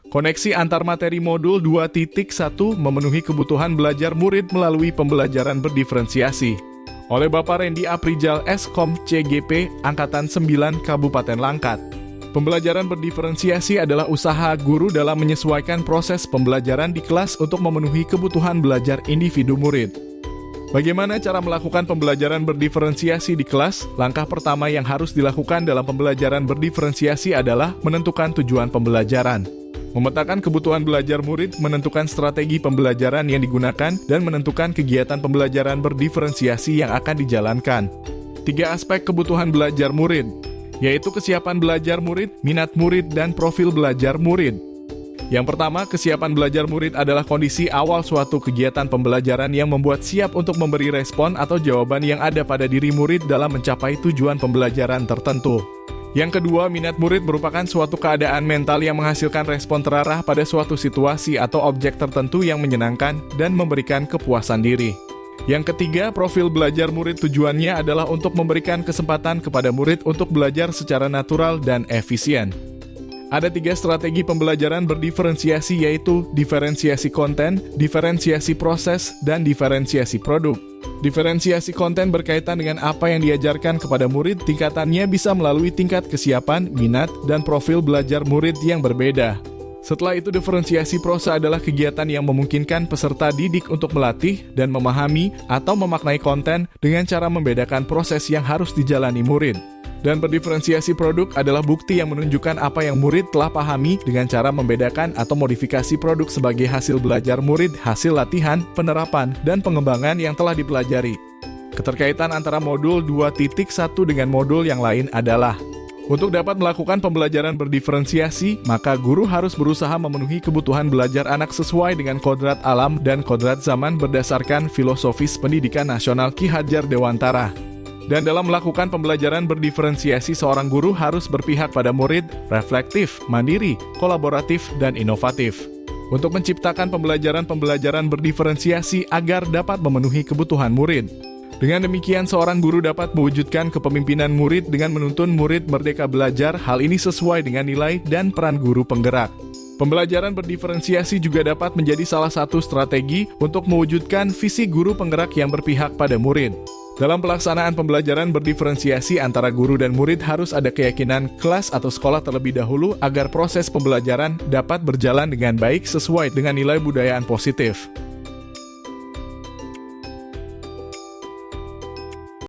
Koneksi antar materi modul 2.1 memenuhi kebutuhan belajar murid melalui pembelajaran berdiferensiasi. Oleh Bapak Randy Aprijal Eskom CGP Angkatan 9 Kabupaten Langkat. Pembelajaran berdiferensiasi adalah usaha guru dalam menyesuaikan proses pembelajaran di kelas untuk memenuhi kebutuhan belajar individu murid. Bagaimana cara melakukan pembelajaran berdiferensiasi di kelas? Langkah pertama yang harus dilakukan dalam pembelajaran berdiferensiasi adalah menentukan tujuan pembelajaran. Memetakan kebutuhan belajar murid, menentukan strategi pembelajaran yang digunakan, dan menentukan kegiatan pembelajaran berdiferensiasi yang akan dijalankan. 3 aspek kebutuhan belajar murid, yaitu kesiapan belajar murid, minat murid, dan profil belajar murid. Yang pertama, kesiapan belajar murid adalah kondisi awal suatu kegiatan pembelajaran yang membuat siap untuk memberi respon atau jawaban yang ada pada diri murid dalam mencapai tujuan pembelajaran tertentu. Yang kedua, minat murid merupakan suatu keadaan mental yang menghasilkan respon terarah pada suatu situasi atau objek tertentu yang menyenangkan dan memberikan kepuasan diri. Yang ketiga, profil belajar murid tujuannya adalah untuk memberikan kesempatan kepada murid untuk belajar secara natural dan efisien. Ada 3 strategi pembelajaran berdiferensiasi, yaitu diferensiasi konten, diferensiasi proses, dan diferensiasi produk. Diferensiasi konten berkaitan dengan apa yang diajarkan kepada murid, tingkatannya bisa melalui tingkat kesiapan, minat, dan profil belajar murid yang berbeda. Setelah itu, diferensiasi prosa adalah kegiatan yang memungkinkan peserta didik untuk melatih dan memahami atau memaknai konten dengan cara membedakan proses yang harus dijalani murid. Dan berdiferensiasi produk adalah bukti yang menunjukkan apa yang murid telah pahami dengan cara membedakan atau modifikasi produk sebagai hasil belajar murid, hasil latihan, penerapan, dan pengembangan yang telah dipelajari. Keterkaitan antara modul 2.1 dengan modul yang lain adalah: untuk dapat melakukan pembelajaran berdiferensiasi, maka guru harus berusaha memenuhi kebutuhan belajar anak sesuai dengan kodrat alam dan kodrat zaman berdasarkan filosofis pendidikan nasional Ki Hajar Dewantara. Dan dalam melakukan pembelajaran berdiferensiasi, seorang guru harus berpihak pada murid, reflektif, mandiri, kolaboratif, dan inovatif. Untuk menciptakan pembelajaran berdiferensiasi agar dapat memenuhi kebutuhan murid. Dengan demikian, seorang guru dapat mewujudkan kepemimpinan murid dengan menuntun murid merdeka belajar. Hal ini sesuai dengan nilai dan peran guru penggerak. Pembelajaran berdiferensiasi juga dapat menjadi salah satu strategi untuk mewujudkan visi guru penggerak yang berpihak pada murid. Dalam pelaksanaan pembelajaran berdiferensiasi antara guru dan murid harus ada keyakinan kelas atau sekolah terlebih dahulu agar proses pembelajaran dapat berjalan dengan baik sesuai dengan nilai budayaan positif.